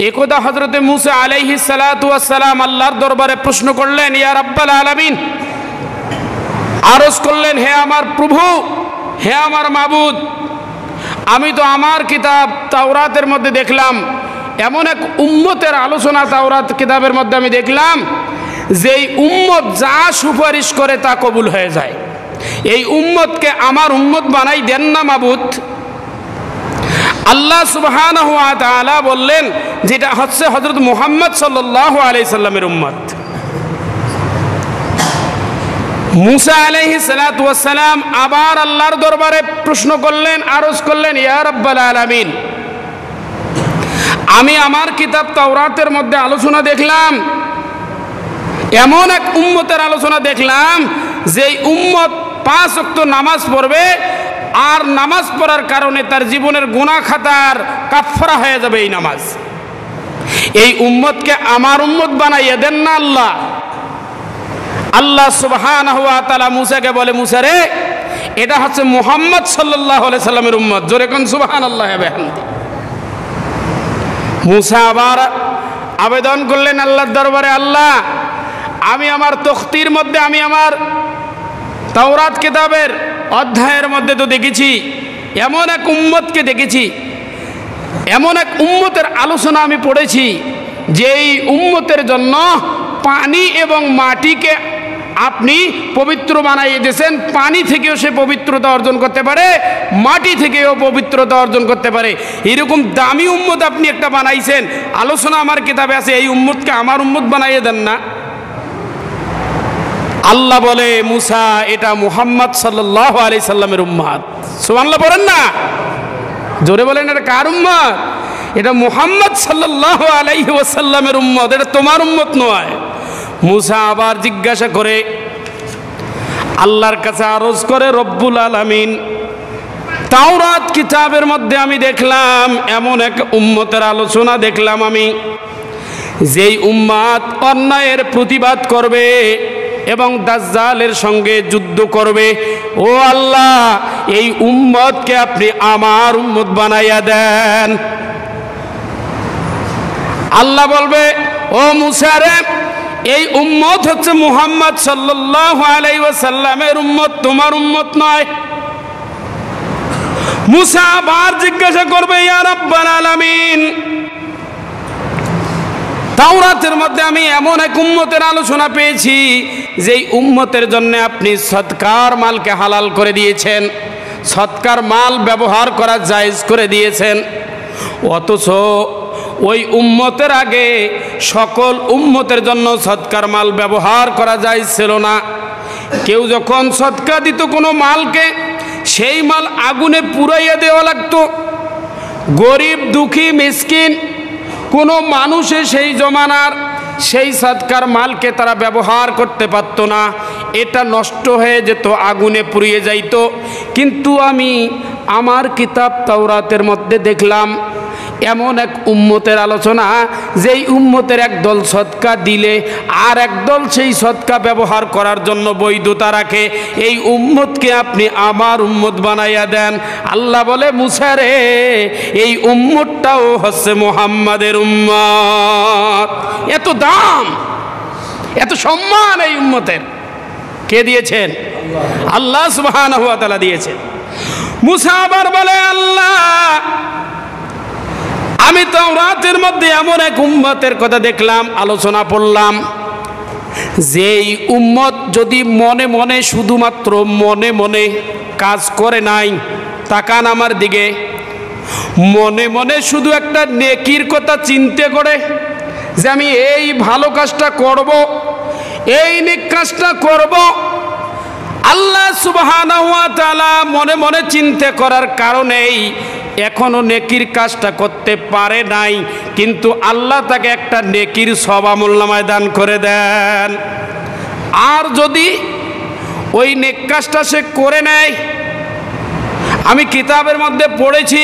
একদা হযরতে মূসা আলাইহিস সালাতু ওয়াস সালাম আল্লাহর দরবারে প্রশ্ন করলেন, ইয়া রাব্বাল আলামিন, আরজ করলেন, হে আমার প্রভু, হে আমার মাবুদ, আমি তো আমার কিতাব তাওরাতের মধ্যে দেখলাম এমন এক উম্মতের আলোচনা তাওরাত কিতাবের মধ্যে আমি দেখলাম যেই উম্মত যা সুপারিশ করে তা কবুল হয়ে যায়। এই উম্মতকে আমার উম্মত বানাই দেন না মাবুদ। আল্লাহ সুবহানাহু ওয়া তাআলা বললেন, যেটা হচ্ছে হযরত মুহাম্মদ সাল্লাল্লাহু আলাইহি সাল্লামের উম্মত। মূসা আলাইহিস সালাতু ওয়াস সালাম আবার আল্লাহর দরবারে প্রশ্ন করলেন, আরজ করলেন, ইয়া রাব্বাল আলামিন, আমি আমার কিতাব তাওরাতের মধ্যে আলোচনা দেখলাম এমন এক উম্মতের আলোচনা দেখলাম যেই উম্মত 5 ওয়াক্ত নামাজ পড়বে আর নামাজ পড়ার কারণে তার জীবনের গুনাহ খাতার কাফফারা হয়ে যাবে এই নামাজ। এই উম্মতকে আমার উম্মত বানাইয়া দেন না আল্লাহ। আল্লাহ সুবহানাহু ওয়া তাআলা মূসাকে বলে, মূসা রে, এটা হচ্ছে মুহাম্মদ সাল্লাল্লাহু আলাইহি সাল্লামের উম্মত। জোরে কোন সুবহানাল্লাহি ওয়া বিহামদি। মূসা আবার আবেদন করলেন আল্লাহর দরবারে, আল্লাহ, আমি আমার তখতির মধ্যে, আমি আমার তাওরাত কিতাবের অধ্যায়ের মধ্যে তো দেখেছি এমন এক উম্মতকে দেখেছি, এমন এক উম্মতের আলোচনা আমি পড়েছি যেই উম্মতের জন্য পানি এবং মাটিকে আপনি পবিত্র বানাইয়ে দিয়েছেন। পানি থেকেও সে পবিত্রতা অর্জন করতে পারে, মাটি থেকেও পবিত্রতা অর্জন করতে পারে। এরকম দামি উম্মত আপনি একটা বানাইছেন, আলোচনা আমার কিতাবে আছে, এই উম্মতকে আমার উম্মত বানাইয়ে দেন না। আল্লাহ বলে, মূসা, এটা মুহাম্মদ সাল্লাল্লাহু আলাইহি সাল্লামের উম্মত। সুবহানাল্লাহ বলেন না, জোরে বলেন, এটা কার উম্মত? এটা মুহাম্মদ সাল্লাল্লাহু আলাইহি ওয়াসাল্লামের উম্মত, এটা তোমার উম্মত নয়। মূসা আবার জিজ্ঞাসা করে আল্লাহর কাছে আরজ করে, রব্বুল আলামিন, তাওরাত কিতাবের মধ্যে আমি দেখলাম এমন এক উম্মতের আলোচনা দেখলাম আমি, যেই উম্মত অন্যায়ের প্রতিবাদ করবে এবং দাজ্জালের সঙ্গে যুদ্ধ করবে। ও আল্লাহ, এই উম্মতকে আপনি আমার উম্মত বানাইয়া দেন। আল্লাহ বলবে, ও মূসা রে, এই উম্মত হচ্ছে মুহাম্মদ সাল্লাল্লাহু আলাইহি ওয়াসাল্লামের উম্মত, তোমার উম্মত নয়। মূসা আবার জিজ্ঞাসা করবে, ইয়া রাব্বাল আলামিন, তাওরাতের মধ্যে আমি এমন এক উম্মতের আলোচনা পেয়েছি যেই উম্মতের জন্য আপনি সদকার মালকে হালাল করে দিয়েছেন, সদকার মাল ব্যবহার করা জায়েজ করে দিয়েছেন, অথচ ওই উম্মতের আগে সকল উম্মতের জন্য সদকার মাল ব্যবহার করা জায়েজ ছিল না। কেউ যখন সদকা দিত কোনো মালকে, সেই মাল আগুনে পুড়াইয়া দেওয়া লাগতো। গরিব দুঃখী মিসকিন কোনো মানুষে সেই জমানার সেই সদকার মালকে তারা ব্যবহার করতে পারত না, এটা নষ্ট হয়ে যেত, আগুনে পুড়িয়ে যাইত। কিন্তু আমি আমার কিতাব তাওরাতের মধ্যে দেখলাম এমন এক উম্মতের আলোচনা, যেই উম্মতের একদল সদকা দিলে আর একদল সেই সদকা ব্যবহার করার জন্য বৈধতা রাখে। এই উম্মতকে আপনি আমার উম্মত বানাইয়া দেন। আল্লাহ বলে, মূসা রে, এই উম্মতটাও হচ্ছে মুহাম্মাদের উম্মত। এত দাম, এত সম্মান এই উম্মতের কে দিয়েছেন? আল্লাহ সুবহানাহু ওয়া তাআলা দিয়েছেন। মূসা আবার বলে, আল্লাহ, আমি তাওরাতের মধ্যে এমন এক উম্মতের কথা দেখলাম, আলোচনা পড়লাম, যেই উম্মত যদি মনে মনে, শুধুমাত্র মনে মনে কাজ করে নাই, তাকান আমার দিকে, মনে মনে শুধু একটা নেকির কথা চিন্তা করে যে আমি এই ভালো কাজটা করব, এই নেক কাজটা করব, আল্লাহ সুবহানাহু ওয়া তাআলা মনে মনে চিন্তা করার কারণেই এখনো নেকির কাজটা করতে পারে নাই, কিন্তু আল্লাহ তাকে একটা নেকির সওয়াবনামায় দান করে দেন। আর যদি ওই নেক কাজটা সে করে নেয়, আমি কিতাবের মধ্যে পড়েছি,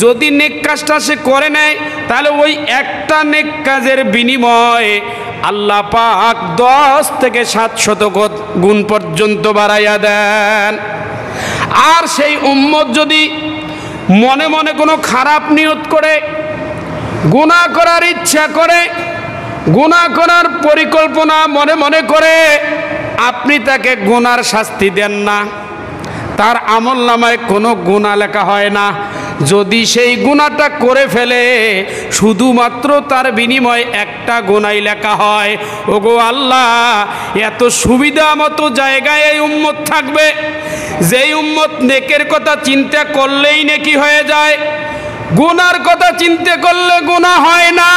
যদি নেক কাজটা সে করে নেয় তাহলে ওই একটা নেক কাজের বিনিময়ে আল্লাহ পাক 10 থেকে 700 গুণ পর্যন্ত বাড়াইয়া দেন। আর সেই উম্মত যদি মনে মনে কোনো খারাপ নিয়ত করে, গুনাহ করার ইচ্ছা করে, গুনাহ করার পরিকল্পনা মনে মনে করে, আপনি তাকে গুনার শাস্তি দেন না, তার আমলনামায় কোনো গুনাহ লেখা হয় না। যদি সেই গুনাহটা করে ফেলে, শুধুমাত্র তার বিনিময়ে একটা গুনাহ লেখা হয়। ওগো আল্লাহ, এত সুবিধা মতো জায়গায় এই উম্মত থাকবে, যেই উম্মত নেকের কথা চিন্তা করলেই নেকি হয়ে যায়, গুনার কথা চিন্তা করলে গুনাহ হয় না।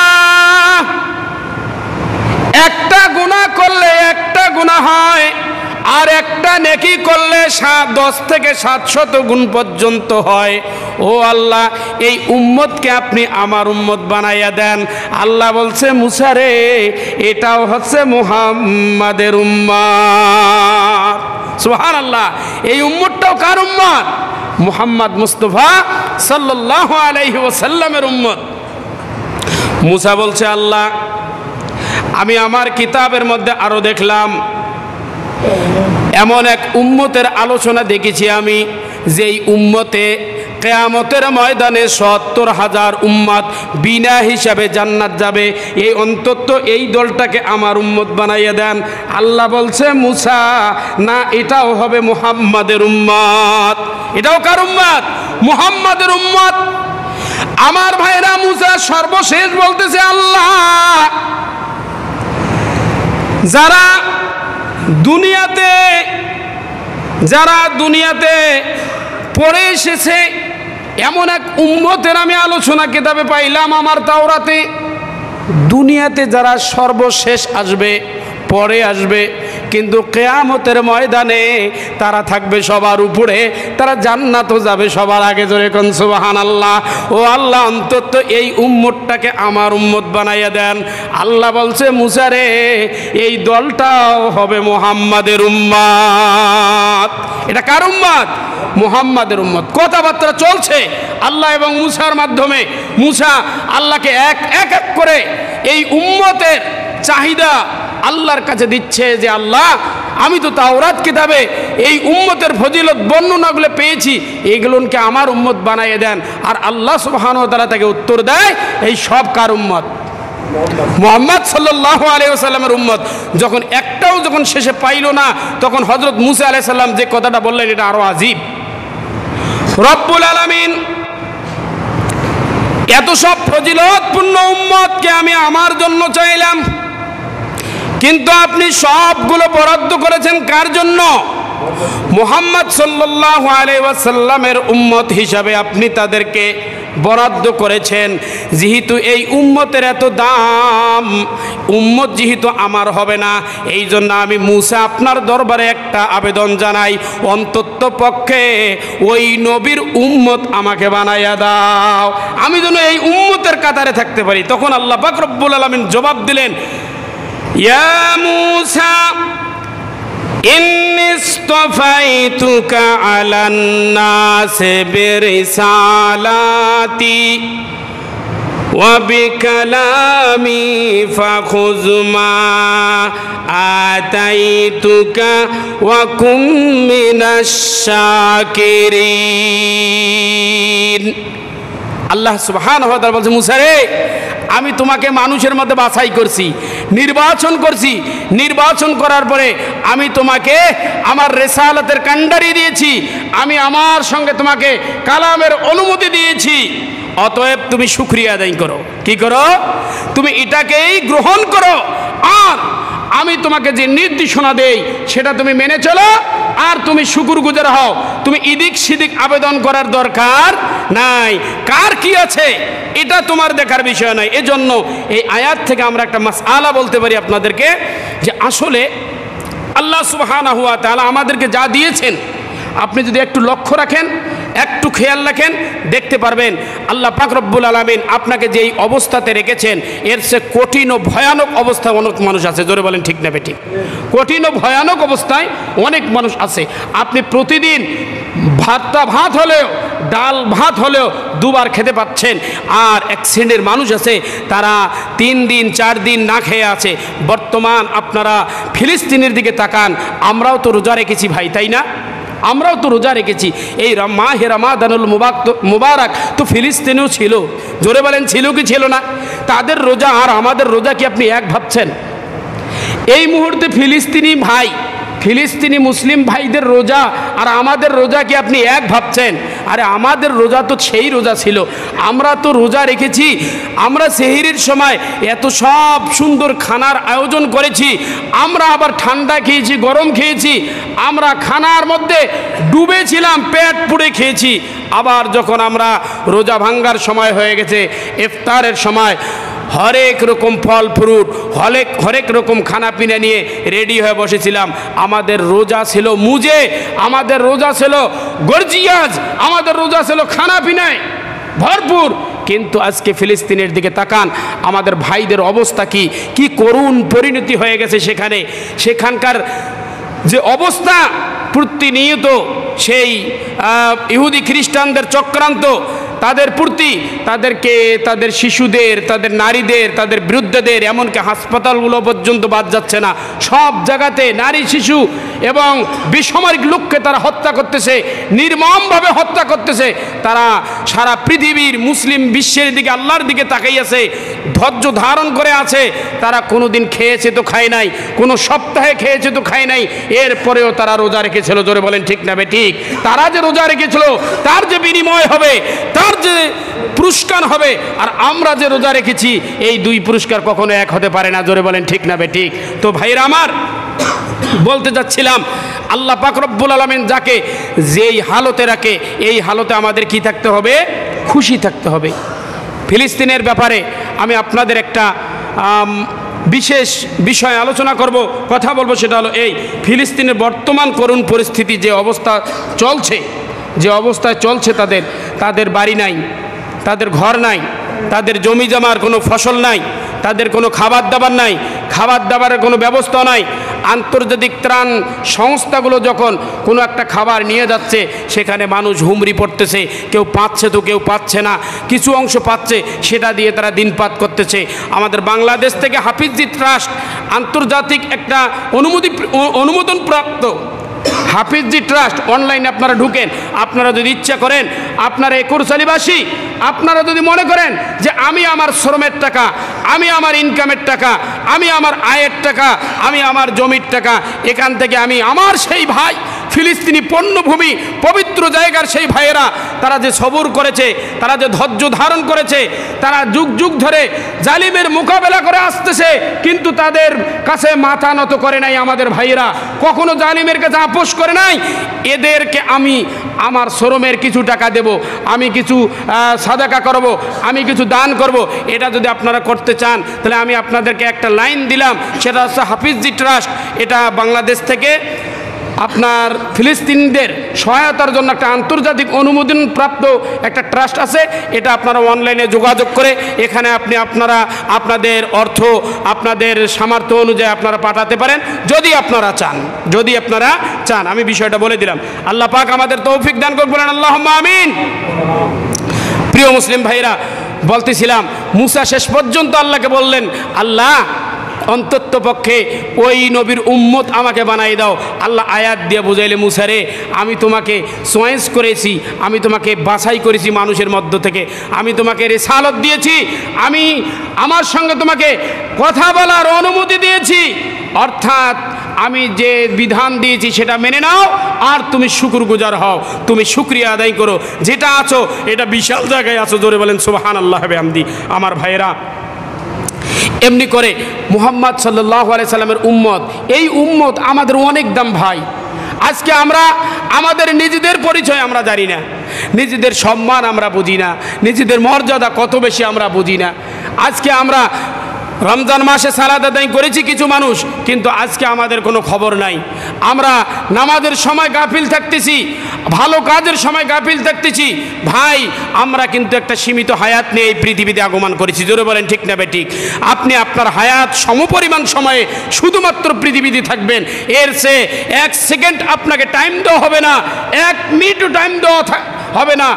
একটা গুনাহ করলে একটা গুনাহ হয়, আর একটা নেকি করলে 10 থেকে 700 গুণ পর্যন্ত হয়। ও আল্লাহ, এই উম্মতকে আপনি আমার উম্মত বানাইয়া দেন। আল্লাহ বলছে, মুসা রে, এটাও হচ্ছে মুহাম্মাদের উম্মত। সুবহানাল্লাহ। এই উম্মতটাও কার উম্মত? মুহাম্মদ মুস্তাফা সাল্লাল্লাহু আলাইহি ওয়াসাল্লামের উম্মত। মুসা বলছে, আল্লাহ, আমি আমার কিতাবের মধ্যে আরো দেখলাম, এমন এক উম্মতের আলোচনা দেখেছি আমি, যেই উম্মতে কিয়ামতের ময়দানে 70,000 উম্মত বিনা হিসাবে জান্নাত যাবে। এই অন্তত এই দলটাকে আমার উম্মত বানাইয়া দেন। আল্লাহ বলছে, মুসা না, এটাও হবে মুহাম্মাদের উম্মত। এটাও কার উম্মত? মুহাম্মাদের উম্মত। আমার ভাইরা, মুসা সর্বশেষ বলতেছে, আল্লাহ, যারা দুনিয়াতে পড়ে এসেছে, এমন এক উম্মতের আমি আলোচনা কিতাবে পাইলাম আমার তাওরাতে। দুনিয়াতে যারা সর্বশেষ আসবে, পরে আসবে, কিন্তু কিয়ামতের ময়দানে তারা থাকবে সবার উপরে, তারা জান্নাতও যাবে সবার আগে। জোরে কোন সুবহানাল্লাহ। ও আল্লাহ, অন্তত এই উম্মতটাকে আমার উম্মত বানাইয়া দেন। আল্লাহ বলছে, মুসা রে, এই দলটাও হবে মুহাম্মাদের উম্মত। এটা কার উম্মত? মুহাম্মাদের উম্মত। কথাবার্তা চলছে আল্লাহ এবং মুসার মাধ্যমে। মুসা আল্লাহকে এক এক করে এই উম্মতের চাহিদা আল্লাহর কাছে দিচ্ছে, যে আল্লাহ, আমি তো তাওরাত কিতাবে এই উম্মতের ফজিলত বর্ণনাগুলো পেয়েছি, এইগুলোকে আমার উম্মত বানাইয়ে দেন। আর আল্লাহ সুবহানাহু ওয়া তাআলা তাকে উত্তর দেয়, এই সব কার উম্মত? মুহাম্মদ সাল্লাল্লাহু আলাইহি ওয়াসাল্লামের উম্মত। যখন একটাও যখন শেষে পাইল না, তখন হযরত মুসা আলাইহিস সালাম যে কথাটা বললেন, এটা আরো আজীব। রব্বুল আলামিন এত সব ফজিলতপূর্ণ উম্মতকে আমি আমার জন্য চাইলাম, কিন্তু আপনি সবগুলো বরাদ্দ করেছেন কার জন্য? মুহাম্মদ সাল্লাল্লাহু আলাইহি ওয়াসাল্লামের উম্মত হিসাবে আপনি তাদেরকে বরাদ্দ করেছেন। যেহেতু এই উম্মতের এত দাম, উম্মত যেহেতু আমার হবে না, এই জন্য আমি মুসা আপনার দরবারে একটা আবেদন জানাই, অন্তত পক্ষে ওই নবীর উম্মত আমাকে বানাইয়া দাও, আমি যেন এই উম্মতের কাতারে থাকতে পারি। তখন আল্লাহ পাক রব্বুল আলামিন জবাব দিলেন, ইয়া মুসা ইন্নী ইসতাফাইতুকা আলান নাসি বিরিসালাতি ওয়া বিকালামি ফাখুয মা আতাইতুকা ওয়া কুম মিনাশ শাকিরিন। আল্লাহ সুবহানাহু ওয়া তাআলা বলছে, মুসা রে, আমি তোমাকে মানুষের মধ্যে বাছাই করছি, নির্বাচন করছি। নির্বাচন করার পরে আমি তোমাকে আমার রিসালাতের কান্ডারি দিয়েছি, আমি আমার সঙ্গে তোমাকে কালামের অনুমতি দিয়েছি। অতএব তুমি শুকরিয়া আদায় করো। কি করো? তুমি এটাকেই গ্রহণ করো, আর আমি তোমাকে যে নির্দেশনা দেই সেটা তুমি মেনে চলো, আর তুমি শুকরগুজার হও। তুমি ইদিক সিদিক আবেদন করার দরকার নাই। কার কি আছে এটা তোমার দেখার বিষয় নয়। এজন্য এই আয়াত থেকে আমরা একটা মাসআলা বলতে পারি আপনাদেরকে, যে আসলে আল্লাহ সুবহানাহু ওয়া তাআলা আমাদেরকে যা দিয়েছেন, আপনি যদি একটু লক্ষ্য রাখেন, একটু খেয়াল রাখেন, দেখতে পারবেন আল্লাহ পাক রব্বুল আলামিন আপনাকে যেই অবস্থাতে রেখেছেন, এর চেয়ে কঠিন ও ভয়ানক অবস্থায় অনেক মানুষ আছে। জোরে বলেন ঠিক না বেঠিক? কঠিন ও ভয়ানক অবস্থায় অনেক মানুষ আছে। আপনি প্রতিদিন ভাত হলেও, ডাল ভাত হলেও দুবার খেতে পাচ্ছেন, আর এক শ্রেণীর মানুষ আছে তারা 3 দিন 4 দিন না খেয়ে আছে। বর্তমান আপনারা ফিলিস্তিনের দিকে তাকান, আমরাও তো রোজা রেখেছি ভাই, তাই না? আমরাও তো রোজা রেখেছি। এই মাহে রমাদানুল মুবারক তো ফিলিস্তিনেও ছিল, জোরে বলেন ছিল কি ছিল না? তাদের রোজা আর আমাদের রোজা কি আপনি এক ভাবছেন? এই মুহূর্তে ফিলিস্তিনি মুসলিম ভাইদের রোজা আর আমাদের রোজা কি আপনি এক ভাবছেন? আরে আমাদের রোজা তো সেই রোজা ছিল, আমরা তো রোজা রেখেছি। আমরা সেহরির সময় এত সব সুন্দর খানার আয়োজন করেছি, আমরা আবার ঠান্ডা খেয়েছি, গরম খেয়েছি, আমরা খানার মধ্যে ডুবেছিলাম, পেট পুড়ে খেয়েছি। আবার যখন আমরা রোজা ভাঙ্গার সময় হয়ে গেছে, ইফতারের সময়, হরেক রকম ফল ফ্রুট, হরেক রকম খানা পিনা নিয়ে রেডি হয়ে বসেছিলাম। আমাদের রোজা ছিল মুজে, আমাদের রোজা ছিল গর্জিয়াস, আমাদের রোজা ছিল খানা পিনায় ভরপুর। কিন্তু আজকে ফিলিস্তিনের দিকে তাকান, আমাদের ভাইদের অবস্থা কি করুণ পরিণতি হয়ে গেছে। সেখানকার যে অবস্থা, প্রতিনিয়ত সেই ইহুদি খ্রিস্টানদের চক্রান্ত, তাদের প্রতি, তাদেরকে, তাদের শিশুদের, তাদের নারীদের, তাদের বৃদ্ধদের, এমনকি হাসপাতালগুলো পর্যন্ত বাদ যাচ্ছে না। সব জায়গাতে নারী, শিশু এবং বেসামরিক লোককে তারা হত্যা করতেছে, নির্মমভাবে হত্যা করতেছে। তারা সারা পৃথিবীর মুসলিম বিশ্বের দিকে, আল্লাহর দিকে তাকাইয়াছে, ধৈর্য ধারণ করে আছে। তারা কোনো দিন খেয়েছে তো খায় নাই, কোনো সপ্তাহে খেয়েছে তো খায় নাই, এরপরেও তারা রোজা রেখেছিল। জোরে বলেন ঠিক না ঠিক? তারা যে রোজা রেখেছিল তার যে বিনিময় হবে, তার যে পুরস্কার হবে, আর আমরা যে রোজা রেখেছি, এই দুই পুরস্কার কখনো এক হতে পারে না। জোরে বলেন ঠিক না ঠিক? তো ভাইরা আমার, বলতে যাচ্ছিলাম, আল্লাহ পাক রব্বুল আলামিন যাকে যেই হালতে রাখে, এই হালতে আমাদের কি থাকতে হবে? খুশি থাকতে হবে। ফিলিস্তিনের ব্যাপারে আমি আপনাদের একটা বিশেষ বিষয় আলোচনা করব, কথা বলবো। সেটা হলো এই ফিলিস্তিনের বর্তমান করুণ পরিস্থিতি, যে অবস্থা চলছে, যে অবস্থায় চলছে, তাদের বাড়ি নাই, তাদের ঘর নাই, তাদের জমি জমার কোনো ফসল নাই, তাদের কোনো খাবার দাবার নাই, খাবার দাবারের কোনো ব্যবস্থা নাই। আন্তর্জাতিক ত্রাণ সংস্থাগুলো যখন কোনো একটা খাবার নিয়ে যাচ্ছে, সেখানে মানুষ হুমড়ি পড়তেছে, কেউ পাচ্ছে তো কেউ পাচ্ছে না, কিছু অংশ পাচ্ছে, সেটা দিয়ে তারা দিনপাত করতেছে। আমাদের বাংলাদেশ থেকে হাফিজি ট্রাস্ট, আন্তর্জাতিক একটা অনুমোদনপ্রাপ্ত হাফিজি ট্রাস্ট, অনলাইনে আপনারা ঢুকেন, আপনারা যদি ইচ্ছা করেন, আপনারা একুরসালিবাসী, আপনারা যদি মনে করেন যে আমি আমার শ্রমের টাকা, আমি আমার ইনকামের টাকা, আমি আমার আয়ের টাকা, আমি আমার জমির টাকা, এখান থেকে আমি আমার সেই ভাই ফিলিস্তিনি পণ্যভূমি, পবিত্র জায়গার সেই ভাইয়েরা, তারা যে সবর করেছে, তারা যে ধৈর্য ধারণ করেছে, তারা যুগ যুগ ধরে জালিমের মোকাবেলা করে আসতেছে, কিন্তু তাদের কাছে মাথা নত করে নাই আমাদের ভাইয়েরা, কখনো জালিমের কাছে আপোষ করে নাই। এদেরকে আমি আমার শ্রমের কিছু টাকা দেব, আমি কিছু সাদাকা করব, আমি কিছু দান করব। এটা যদি আপনারা করতে চান, তাহলে আমি আপনাদেরকে একটা লাইন দিলাম, সেটা হচ্ছে হাফিজি ট্রাস্ট। এটা বাংলাদেশ থেকে আপনার ফিলিস্তিনিদের সহায়তার জন্য একটা আন্তর্জাতিক অনুমোদনপ্রাপ্ত একটা ট্রাস্ট আছে। এটা আপনারা অনলাইনে যোগাযোগ করে এখানে আপনারা আপনাদের অর্থ, আপনাদের সামর্থ্য অনুযায়ী আপনারা পাঠাতে পারেন, যদি আপনারা চান। আমি বিষয়টা বলে দিলাম। আল্লাহ পাক আমাদের তৌফিক দান করুন, বলেন আল্লাহুম্মা আমিন। প্রিয় মুসলিম ভাইরা, বলতেছিলাম, মুসা শেষ পর্যন্ত আল্লাহকে বললেন, আল্লাহ অন্তত পক্ষে ওই নবীর উম্মত আমাকে বানাই দাও। আল্লাহ আয়াত দিয়ে বুঝাইলে, মুসা রে, আমি তোমাকে চয়েস করেছি, আমি তোমাকে বাছাই করেছি মানুষের মধ্য থেকে, আমি তোমাকে রিসালত দিয়েছি, আমি আমার সঙ্গে তোমাকে কথা বলার অনুমতি দিয়েছি, অর্থাৎ আমি যে বিধান দিয়েছি সেটা মেনে নাও, আর তুমি শুকরগুজার হও, তুমি শুকরিয়া আদায় করো। যেটা আছো এটা বিশাল জায়গায় আছো, জোরে বলেন সুবহানাল্লাহ বিহামদি। আমার ভাইয়েরা, এমনি করে মুহাম্মদ সাল্লাল্লাহু আলাইহি সাল্লামের উম্মত, এই উম্মত আমাদের অনেক দাম ভাই। আজকে আমরা আমাদের নিজেদের পরিচয় আমরা জানি না, নিজেদের সম্মান আমরা বুঝি না, নিজেদের মর্যাদা কত বেশি আমরা বুঝি না। আজকে আমরা রমজান মাসে সালাত আদায় করেছি কিছু মানুষ, কিন্তু আজকে আমাদের কোনো খবর নাই। আমরা নামাজের সময় গাফিল থাকতেছি, ভালো কাজের সময় গাফিল থাকতেছি। ভাই, আমরা কিন্তু একটা সীমিত হায়াত নিয়ে এই পৃথিবীতে আগমন করেছি, জোরে বলেন ঠিক না ঠিক? আপনি আপনার হায়াত সমপরিমাণ সময়ে শুধুমাত্র পৃথিবীতে থাকবেন, এর চেয়ে 1 সেকেন্ড আপনাকে টাইম দেওয়া হবে না, 1 মিনিটও টাইম দেওয়া হবে না।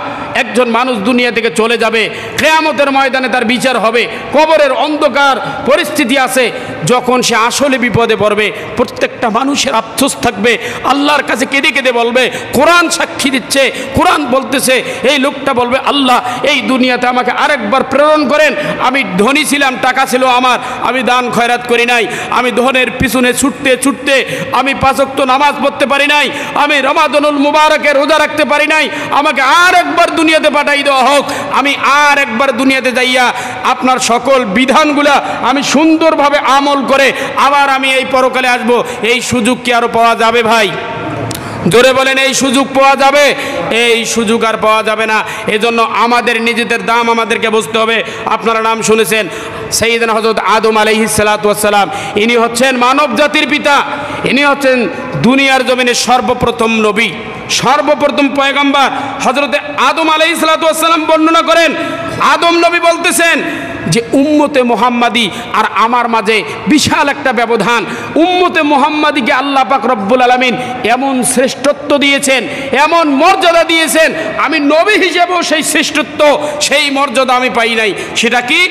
একজন মানুষ দুনিয়া থেকে চলে যাবে, কিয়ামতের ময়দানে তার বিচার হবে, কবরের অন্ধকার পরিস্থিতি আছে, যখন সে আসলে বিপদে পড়বে প্রত্যেকটা মানুষের আফসোস থাকবে, আল্লাহর কাছে কেঁদে কেঁদে বলবে, কোরআন সাক্ষী দিচ্ছে, কোরআন বলতেছে, এই লোকটা বলবে আল্লাহ এই দুনিয়াতে আমাকে আরেকবার প্রেরণ করেন। আমি ধনী ছিলাম, টাকা ছিল আমার, আমি দান খয়রাত করি নাই, আমি ধনের পিছনে ছুটতে ছুটতে আমি 5 ওয়াক্ত নামাজ পড়তে পারি নাই, আমি রমাদানুল মুবারকে রোজা রাখতে পারি নাই, আমাকে আর একবার দুনিয়াতে পাঠাই দেওয়া হোক, আমি আর একবার দুনিয়াতে যাইয়া আপনার সকল বিধানগুলা আমি সুন্দরভাবে আমল করে আবার আমি এই পরকালে আসব। এই সুযোগ কি আরো পাওয়া যাবে ভাই? জোরে বলেন, এই সুযোগ পাওয়া যাবে? এই সুযোগ আর পাওয়া যাবে না। এজন্য আমাদের নিজেদের দাম আমাদেরকে বুঝতে হবে। আপনারা নাম শুনেছেন সাইয়েদনা হযরত আদম আলাইহিস সালাতু ওয়াস সালাম, ইনি হচ্ছেন মানব জাতির পিতা, ইনি হচ্ছেন দুনিয়ার জমিনে সর্বপ্রথম নবী, সর্বপ্রথম পয়গম্বর। হযরতে আদম আলাইহিস সালাতু ওয়াস সালাম বর্ণনা করেন, আদম নবী বলতেছেন যে উম্মতে মুহাম্মাদি আর আমার মাঝে বিশাল একটা ব্যবধান। উম্মতে মুহাম্মাদিকে আল্লাহ পাক রব্বুল আলামিন এমন শ্রেষ্ঠত্ব দিয়েছেন, এমন মর্যাদা দিয়েছেন, আমি নবী হিসেবেও সেই শ্রেষ্ঠত্ব সেই মর্যাদা আমি পাই নাই। সেটা কি?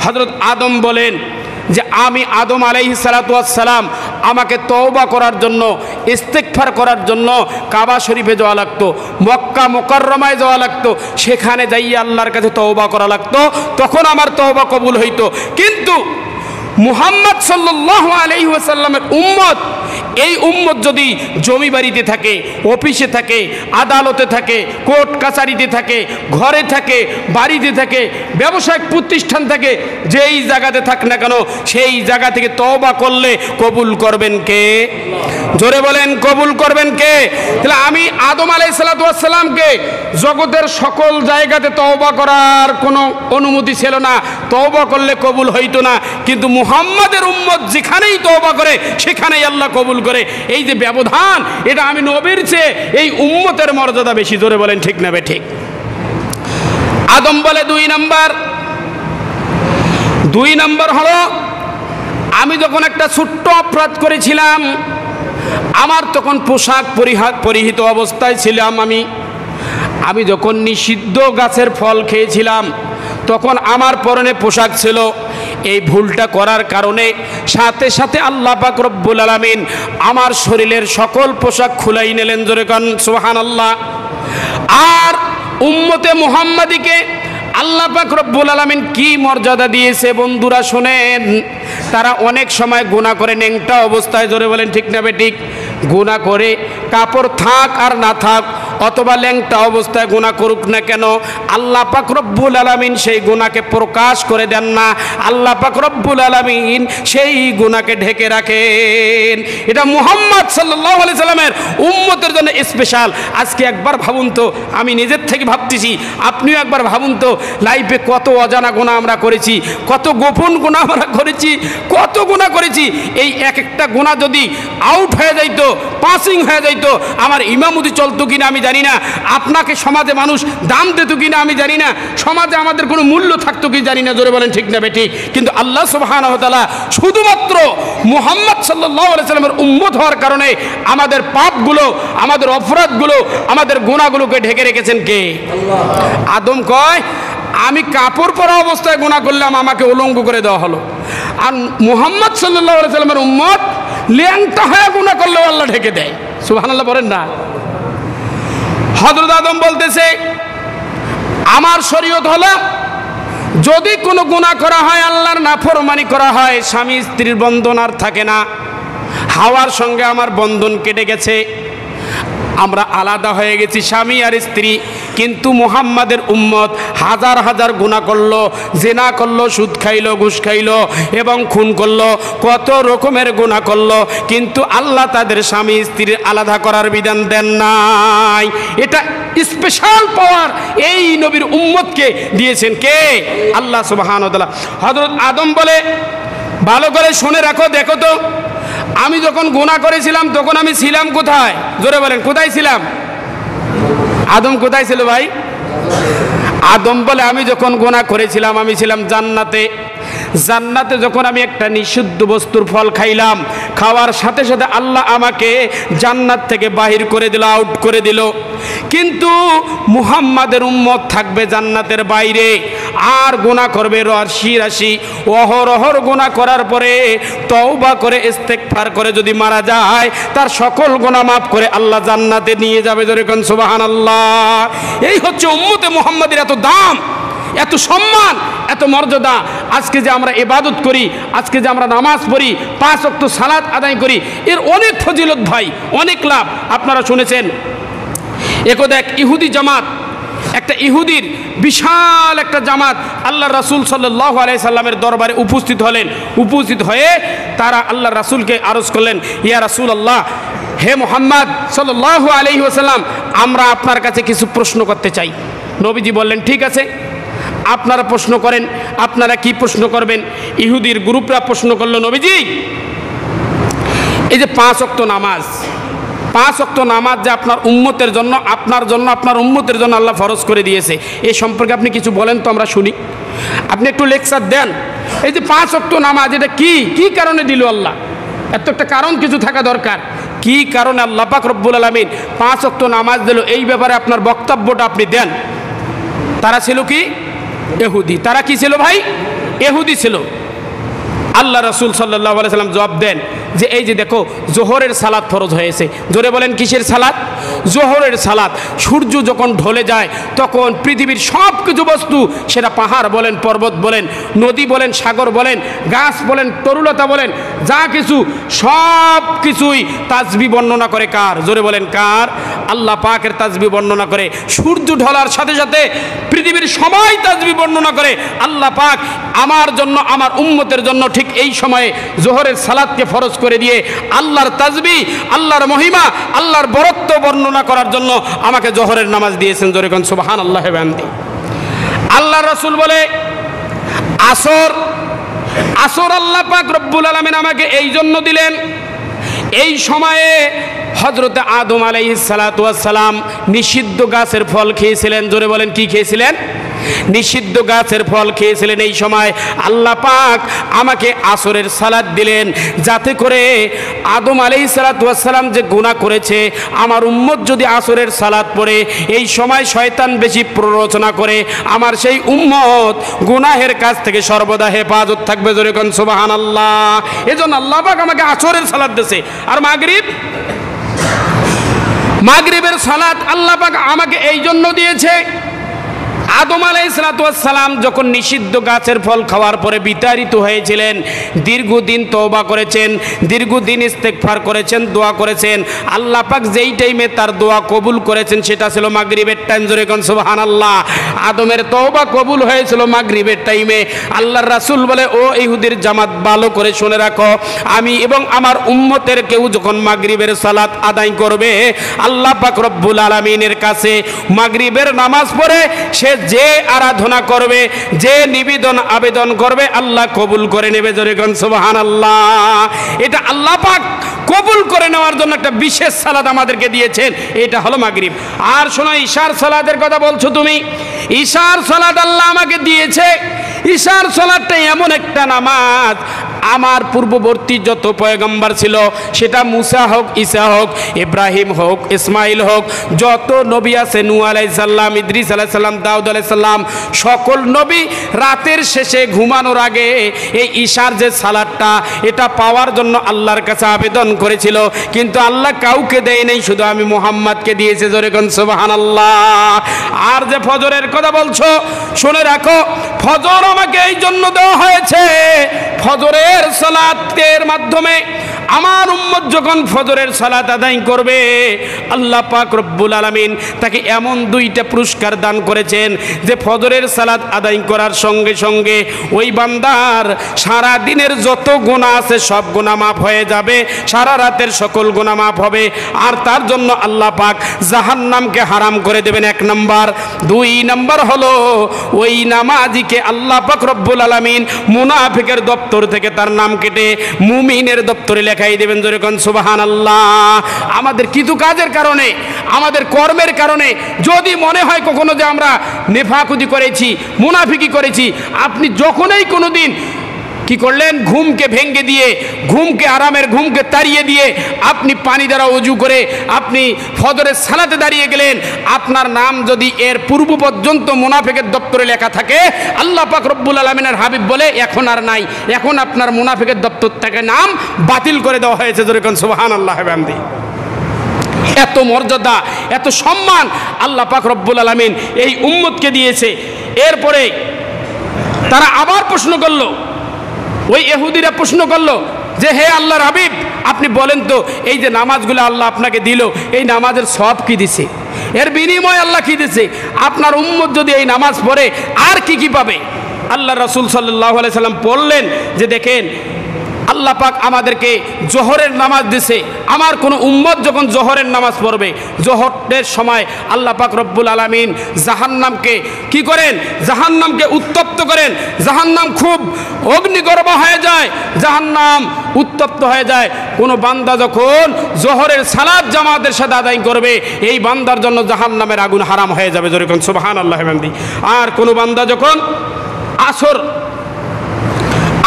হযরত আদম বলেন যে আমি আদম আলাইহিস সালাতু ওয়াস সালাম আমাকে তওবা করার জন্য, ইস্তেগফার করার জন্য কাবা শরীফে যাওয়া লাগতো, মক্কা মুকাররমায় যাওয়া লাগতো, সেখানে যাইয়া আল্লাহর কাছে তওবা করা লাগতো, তখন আমার তওবা কবুল হইতো। কিন্তু মুহাম্মদ সাল্লাল্লাহু আলাইহি ওয়াসাল্লামের উম্মত, এই উম্মত যদি জমি বাড়িতে থাকে, অফিসে থাকে, আদালতে থাকে, কোর্ট কাছারিতে থাকে, ঘরে থাকে, বাড়িতে থাকে, ব্যবসায়িক প্রতিষ্ঠান থাকে, যেই জায়গাতে থাক না কেন সেই জায়গা থেকে তওবা করলে কবুল করবেন কে? জোরে বলেন, কবুল করবেন কে? তাহলে আমি আদম আলাইহিস সালাতু ওয়াস সালামকে জগতের সকল জায়গাতে তওবা করার কোনো অনুমতি ছিল না, তওবা করলে কবুল হইতো না। কিন্তু মুহাম্মাদের উম্মত যেখানেই তওবা করে সেখানেই আল্লাহ কবুল করে। এই যে ব্যবধান, এটা আমি নবীর চেয়ে এই উম্মতের মর্যাদা বেশি। জোরে বলেন ঠিক না বে ঠিক? আদম বলে 2 নাম্বার হলো, আমি যখন একটা ছোট্ট অপরাধ করেছিলাম, আমার তখন পোশাক পরিহিত অবস্থায় ছিলাম, আমি যখন নিষিদ্ধ গাছের ফল খেয়েছিলাম তখন আমার পরনে পোশাক ছিল। এই ভুলটা করার কারণে সাথে সাথে আল্লাহ পাক রব্বুল আলামিন আমার শরীরের সকল পোশাক খুলাই নিলেন। জোরে কান সুবহানাল্লাহ। আর উম্মতে মুহাম্মাদিকে আল্লাহ পাক রব্বুল আলামিন কি মর্যাদা দিয়েছে বন্ধুরা শোনেন। তারা অনেক সময় গুনাহ করে ন্যাংটা অবস্থায়, জোরে বলেন ঠিক না বেঠিক, গুনাহ করে কাপড় থাক আর না থাক অথবা ল্যাংটা অবস্থায় গুনাহ করুক না কেন, আল্লাহ পাক রব্বুল আলামিন সেই গুনাহকে প্রকাশ করে দেন না, আল্লাহ পাক রব্বুল আলামিন সেই গুনাহকে ঢেকে রাখেন। এটা মুহাম্মদ সাল্লাল্লাহু আলাইহি সাল্লামের উম্মতের জন্য স্পেশাল। আজকে একবার ভাবুন তো, আমি নিজের থেকে ভাবতেছি, আপনিও একবার ভাবুন তো, লাইফে কত অজানা গুনাহ আমরা করেছি, কত গোপন গুনাহ আমরা করেছি, কত গুনাহ করেছি। এই এক একটা গুনাহ যদি আউট হয়ে যাইতো, পাসিং হয়ে যাইতো, আমার ইমামতি চলতো কিনা আমি জানি না, আপনাকে সমাজে মানুষ দাম দিত কিনা আমি জানি না, সমাজে আমাদের কোনো মূল্য থাকতো কি জানি না। জোরে বলেন ঠিক না বেঠিক? কিন্তু আল্লাহ সুবহানাহু ওয়া তাআলা শুধুমাত্র মুহাম্মদ সাল্লাল্লাহু আলাইহি সাল্লামের উম্মত হওয়ার কারণে আমাদের পাপগুলো, আমাদের অপরাধগুলো, আমাদের গুনাহগুলোকে ঢেকে রেখেছেন কে? আল্লাহ। আদম কয় আমি কাপড় পরা অবস্থায় গুনাহ করলাম, আমাকে উলঙ্গ করে দেওয়া হলো। আর মুহাম্মদ সাল্লাল্লাহু আলাইহি সাল্লামের উম্মত ল্যাংটা হয়ে গুনাহ করলেও আল্লাহ ঢেকে দেয়। সুবহানাল্লাহ বলেন না? হযরত আদম বলতেছে আমার শরীয়ত হলো যদি কোনো গুনাহ করা হয়, আল্লাহর নাফরমানি করা হয়, স্বামী স্ত্রীর বন্ধন আর থাকে না, হাওয়ার সঙ্গে আমার বন্ধন কেটে গেছে, আমরা আলাদা হয়ে গেছি স্বামী আর স্ত্রী। কিন্তু মুহাম্মাদের উম্মত হাজার হাজার গুনাহ করলো, জিনা করলো, সুদ খাইলো, ঘুষ খাইলো এবং খুন করলো, কত রকমের গুনাহ করলো, কিন্তু আল্লাহ তাদের স্বামী স্ত্রীর আলাদা করার বিধান দেন নাই। এটা স্পেশাল পাওয়ার এই নবীর উম্মতকে দিয়েছেন কে? আল্লাহ সুবহানাহু ওয়া তাআলা। হযরত আদম বলে ভালো করে শুনে রাখো, দেখো তো আমি যখন গুনাহ করেছিলাম তখন আমি ছিলাম কোথায়? জোরে বলেন, কোথায় ছিলাম? আদম কোথায় ছিল ভাই? আদম বলে আমি যখন গুনাহ করেছিলাম আমি ছিলাম জান্নাতে। জান্নাতে যখন আমি একটা নিষিদ্ধ বস্তুর ফল খাইলাম, খাওয়ার সাথে সাথে আল্লাহ আমাকে জান্নাত থেকে বাহির করে দিল, আউট করে দিল। কিন্তু মুহাম্মাদের উম্মত থাকবে জান্নাতের বাইরে, আর গুনাহ করবে রাশি রাশি, অহরহর গুনাহ করার পরে তওবা করে ইস্তেগফার করে যদি মারা যায়, তার সকল গুনাহ মাফ করে আল্লাহ জান্নাতে নিয়ে যাবে। জোরে কোন সুবহানাল্লাহ। এই হচ্ছে উম্মতে মুহাম্মাদের এত দাম, এত সম্মান, এত মর্যাদা। আজকে যে আমরা ইবাদত করি, আজকে যে আমরা নামাজ পড়ি, 5 ওয়াক্ত সালাত আদায় করি, এর অনেক ফজিলত ভাই, অনেক লাভ। আপনারা শুনেছেন একদা এক ইহুদি জামাত, একটা ইহুদির বিশাল একটা জামাত আল্লাহ রাসূল সাল্লাল্লাহু আলাইহি সাল্লামের দরবারে উপস্থিত হলেন। উপস্থিত হয়ে তারা আল্লাহ রাসূলকে আরজ করলেন, ইয়া রাসূলুল্লাহ, হে মুহাম্মদ সাল্লাল্লাহু আলাইহি ওয়াসাল্লাম, আমরা আপনার কাছে কিছু প্রশ্ন করতে চাই। নবীজি বললেন, ঠিক আছে, আপনারা প্রশ্ন করেন। আপনারা কি প্রশ্ন করবেন? ইহুদির গ্রুপরা প্রশ্ন করলো, নবীজি, এই যে 5 ওয়াক্ত নামাজ, 5 ওয়াক্ত নামাজ যে আপনার উম্মতের জন্য, আপনার জন্য, আপনার উম্মতের জন্য আল্লাহ ফরজ করে দিয়েছে, এই সম্পর্কে আপনি কিছু বলেন তো, আমরা শুনি। আপনি একটু লেকচার দেন। এই যে 5 ওয়াক্ত নামাজ, এটা কি কারণে দিল আল্লাহ? এত একটা কারণ কিছু থাকা দরকার। কি কারণে আল্লাহ পাক রব্বুল আলামিন 5 ওয়াক্ত নামাজ দিল, এই ব্যাপারে আপনার বক্তব্যটা আপনি দেন। তারা ছিল কি? ইহুদি। তারা কি ছিল ভাই? ইহুদি ছিল। আল্লাহ রাসূল সাল্লাল্লাহু আলাইহি সাল্লাম জবাব দেন যে এই যে দেখো, জোহরের সালাত ফরজ হয়েছে। জোরে বলেন, কিসের সালাত? জোহরের সালাত। সূর্য যখন ঢলে যায় তখন পৃথিবীর সব কিছু বস্তু, সেটা পাহাড় বলেন, পর্বত বলেন, নদী বলেন, সাগর বলেন, গাছ বলেন, তরুলতা বলেন, যা কিছু, সব কিছুই তাসবিহ বর্ণনা করে কার? জোরে বলেন, কার? আল্লাহ পাকের তাসবিহ বর্ণনা করে। সূর্য ঢলার সাথে সাথে পৃথিবীর সবাই তাসবিহ বর্ণনা করে। আল্লাহ পাক আমার জন্য, আমার উম্মতের জন্য ঠিক এই সময়ে জোহরের সালাতকে ফরজ করে দিয়ে আল্লাহর তাসবিহ, আল্লাহর মহিমা, আল্লাহর বরত্ব বর্ণনা করার জন্য আমাকে জোহরের নামাজ দিয়েছেন। জোরে কোন সুবহানাল্লাহ। আল্লাহ রাসূল বলে, আসর আল্লাহ পাক রব্বুল আলামিন আমাকে এই জন্য দিলেন, এই সময়ে হযরত আদম আলাইহিস সালাতু ওয়াস সালাম নিষিদ্ধ গাছের ফল খেয়েছিলেন। জোরে বলেন, কি খেয়েছিলেন? নিষিদ্ধ গাছের ফল খেয়েছিলেন। এই সময় আল্লাহ পাক আমাকে আসরের সালাত দিলেন, যাতে করে আদম আলাইহিস সালাতু ওয়াস সালাম যে গুনাহ করেছে, আমার উম্মত যদি আসরের সালাত পড়ে, এই সময় শয়তান বেশি প্ররোচনা করে, আমার সেই উম্মত গুনাহের কাছ থেকে সর্বদা হেফাজত থাকবে। জোরে কোন সুবহানাল্লাহ। এজন্য আল্লাহ পাক আমাকে আসরের সালাত দিয়েছে। আর মাগরিবের সালাত আল্লাহ পাক আমাকে এই জন্য দিয়েছে, আদম আলাইহিস সালাতু ওয়াস সালাম যখন নিষিদ্ধ গাছের ফল খাওয়ার পরে বিতাড়িত হয়েছিলেন, দীর্ঘদিন তওবা করেছেন, দীর্ঘদিন ইস্তেগফার করেছেন, দোয়া করেছেন। আল্লাহ পাক যেই টাইমে তার দোয়া কবুল করেছেন, সেটা ছিল মাগরিবের টাইম। জোরে কোন সুবহানাল্লাহ। আদমের তওবা কবুল হয়েছিল মাগরিবের টাইমে। আল্লাহর রাসূল বলে, ও ইহুদির জামাত, ভালো করে শুনে রাখো, আমি এবং আমার উম্মতের কেউ যখন মাগরিবের সালাত আদায় করবে, আল্লাহ পাক রব্বুল আলামিনের কাছে মাগরিবের নামাজ পড়ে সে যে আরাধনা করবে, যে নিবেদন আবেদন করবে, আল্লাহ কবুল করে নেবে। জোরে কোন সুবহানাল্লাহ। এটা আল্লাহ পাক কবুল করে নেওয়ার জন্য একটা বিশেষ সালাত আমাদেরকে দিয়েছেন, এটা হলো মাগরিব। আর শোনো, ইশার সালাতের কথা বলছো তুমি, ইশার সালাত আল্লাহ আমাকে দিয়েছে। ইশার সালাতটা এমন একটা নামাজ, আমার পূর্ববর্তী যত পয়গম্বর ছিল, সেটা মুসা হোক, ঈসা হোক, ইব্রাহিম হোক, ইসমাইল হোক, যত নবী আছে, নূহ আলাইহিস সালাম, ইদ্রিস আলাইহিস সালাম, দাউদ আলাইহিস সালাম, সকল নবী রাতের শেষে ঘুমানোর আগে এই ইশার যে সালাতটা, এটা পাওয়ার জন্য আল্লাহর কাছে আবেদন করেছিল, কিন্তু আল্লাহ কাউকে দেয় নাই, শুধু আমি মুহাম্মদকে দিয়েছে। জোরে কোন সুবহানাল্লাহ। আর যে ফজরের কথা বলছো, শুনে রাখো, ফজর আমাকে এই জন্য দেওয়া হয়েছে, ফজরের সালাতের মাধ্যমে আমার উম্মত যখন ফজরের সালাত আদায় করবে, আল্লাহ পাক রব্বুল আলামিন তাকে এমন 2টা পুরস্কার দান করেছেন যে ফজরের সালাত আদায় করার সঙ্গে সঙ্গে ওই বান্দার সারা দিনের যত গুনাহ আছে সব গুনাহ মাফ হয়ে যাবে, সারা রাতের সকল গুনাহ মাফ হবে। আর তার জন্য আল্লাহ পাক জাহান্নামকে হারাম করে দেবেন, 1 নাম্বার। 2 নাম্বার হলো, ওই নামাজিকে আল্লাহ পাক রব্বুল আলামিন মুনাফিকের দপ্তর থেকে তার নাম কেটে মুমিনের দপ্তরে লেখাই দেবেন। জোরে কোন সুবহানাল্লাহ। আমাদের কিছু কাজের কারণে, আমাদের কর্মের কারণে যদি মনে হয় কখনো যে আমরা নেফাকুতি করেছি, মুনাফিকি করেছি, আপনি যখনই কোনো দিন কি করলেন? ঘুমকে ভেঙে দিয়ে, ঘুমকে আরামের ঘুমকে তাড়িয়ে দিয়ে আপনি পানি দ্বারা ওযু করে আপনি ফজরের সালাতে দাঁড়িয়ে গেলেন। আপনার নাম যদি এর পূর্ব পর্যন্ত মুনাফিকের দপ্তরে লেখা থাকে, আল্লাহ পাক রব্বুল আলামিনের হাবিব বলে এখন আর নাই, এখন আপনার মুনাফিকের দপ্তর থেকে নাম বাতিল করে দেওয়া হয়েছে। যেরকম সুবহানাল্লাহ বিহামদি। এত মর্যাদা, এত সম্মান আল্লাহ পাক রব্বুল আলামিন এই উম্মতকে দিয়েছে। এরপরে তারা আবার প্রশ্ন করলো, ওই ইহুদিরা প্রশ্ন করলো যে হে আল্লাহর হাবিব, আপনি বলেন তো এই যে নামাজগুলো আল্লাহ আপনাকে দিল, এই নামাজের সওয়াব কি দিছে? এর বিনিময় আল্লাহ কি দিছে? আপনার উম্মত যদি এই নামাজ পড়ে আর কি কি পাবে? আল্লাহ রাসূল সাল্লাল্লাহু আলাইহি সাল্লাম বললেন যে দেখেন, আল্লাহ পাক আমাদেরকে জোহরের নামাজ দিছে। আমার কোনো উম্মত যখন জোহরের নামাজ পড়বে, জোহরের সময় আল্লাহ পাক রব্বুল আলামিন জাহান্নামকে কি করেন? জাহান্নামকে উত্তপ্ত করেন। জাহান্নাম খুব অগ্নিগর্ভ হয়ে যায়, জাহান্নাম উত্তপ্ত হয়ে যায়। কোনো বান্দা যখন জোহরের সালাত জামাতের সাথে আদায় করবে, এই বান্দার জন্য জাহান্নামের আগুন হারাম হয়ে যাবে। যেরকম সুবহানাল্লাহ বিহামদি। আর কোনো বান্দা যখন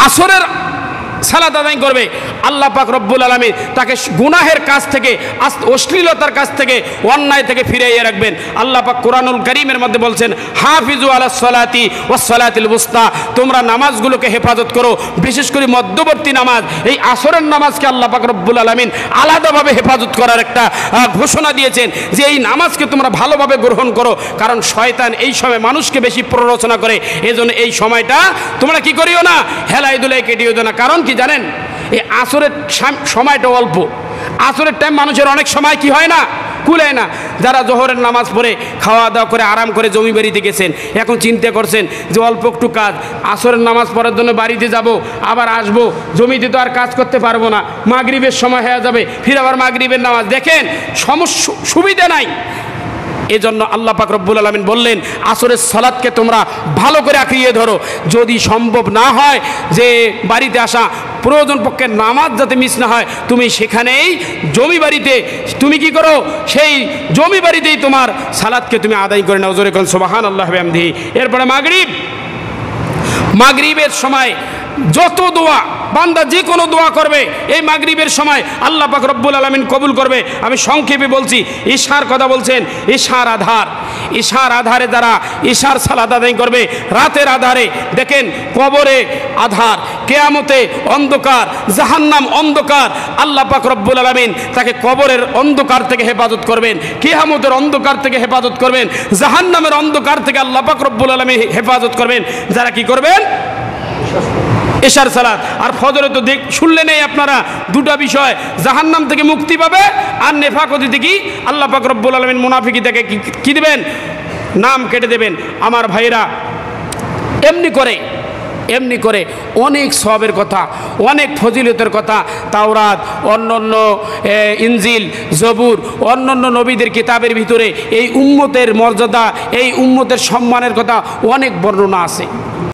আসরের সালাত আদায় করবে, আল্লাহ পাক রব্বুল আলামিন তাকে গুনাহের কাজ থেকে, অশ্লীলতার কাজ থেকে, অন্যায় থেকে ফিরিয়ে রাখবেন। আল্লাহ পাক কোরআনুল কারীমের মধ্যে বলছেন, হাফিজু আলাস সালাতি ওয়াস সালাতিল বুস্তা, তোমরা নামাজগুলোকে হেফাজত করো, বিশেষ করে মধ্যবর্তী নামাজ, এই আসরের নামাজকে আল্লাহ পাক রব্বুল আলামিন আলাদাভাবে হেফাজত করার একটা ঘোষণা দিয়েছেন যে এই নামাজকে তোমরা ভালোভাবে গ্রহণ করো। কারণ শয়তান এই সময় মানুষকে বেশি প্ররোচনা করে, এজন্য এই সময়টা তোমরা কি করিও না, হেলাই দুলাই কেটিও না। কারণ কি জানেন? এই আসরের সময়টা অল্প, আসরের টাইম মানুষের অনেক সময় কি হয় না, কুলায় না। যারা জোহরের নামাজ পড়ে খাওয়া দাওয়া করে আরাম করে জমি বাড়িতে গেছেন, এখন চিন্তা করছেন যে অল্প একটু কাজ, আসরের নামাজ পড়ার জন্য বাড়িতে যাব, আবার আসব, জমিতে তো আর কাজ করতে পারবো না, মাগরিবের সময় হয়ে যাবে, ফির আবার মাগরিবের নামাজ। দেখেন সুবিধা নাই। এজন্য আল্লাহ পাক রব্বুল আলামিন বললেন, আসরের সালাতকে তোমরা ভালো করে আঁকড়িয়ে ধরো। যদি সম্ভব না হয় যে বাড়িতে আসা, প্রয়োজন পক্ষে নামাজ যাতে মিস না হয়, তুমি সেখানেই জমি বাড়িতে তুমি কি করো, সেই জমি বাড়িতেই তোমার সালাতকে তুমি আদায় করে নাও। জোরে কোন সুবহানাল্লাহ বিহামদিহি। এরপরে মাগরিবের সময় যত দোয়া বান্দা যে কোনো দোয়া করবে, এই মাগরিবের সময় আল্লাহ পাক রব্বুল আলামিন কবুল করবে। আমি সংক্ষেপে বলছি, ঈশার কথা বলছেন, ঈশার আধারে যারা ঈশার সালাত আদায় করবে, রাতের আধারে, দেখেন কবরে আধার, কিয়ামতে অন্ধকার, জাহান্নাম অন্ধকার, আল্লাহ পাক রব্বুল আলামিন তাকে কবরের অন্ধকার থেকে হেফাজত করবেন, কিয়ামতের অন্ধকার থেকে হেফাজত করবেন, জাহান্নামের অন্ধকার থেকে আল্লাহ পাক রব্বুল আলামিন হেফাজত করবেন যারা কি করবেন, এশার সালাত। আর ফজরে তো শুনলে নেই আপনারা দুটা বিষয়, জাহান্নাম থেকে মুক্তি পাবে আর নেফাকতি থেকে আল্লাহ পাক রব্বুল আলামিন মুনাফিকি থেকে কি দেবেন, নাম কেটে দেবেন। আমার ভাইরা, এমনি করে অনেক সওয়াবের কথা, অনেক ফজিলতের কথা তাওরাত, অন্যান্য ইনজিল, জবুর, অন্যান্য নবীদের কিতাবের ভিতরে এই উম্মতের মর্যাদা, এই উম্মতের সম্মানের কথা অনেক বর্ণনা আছে।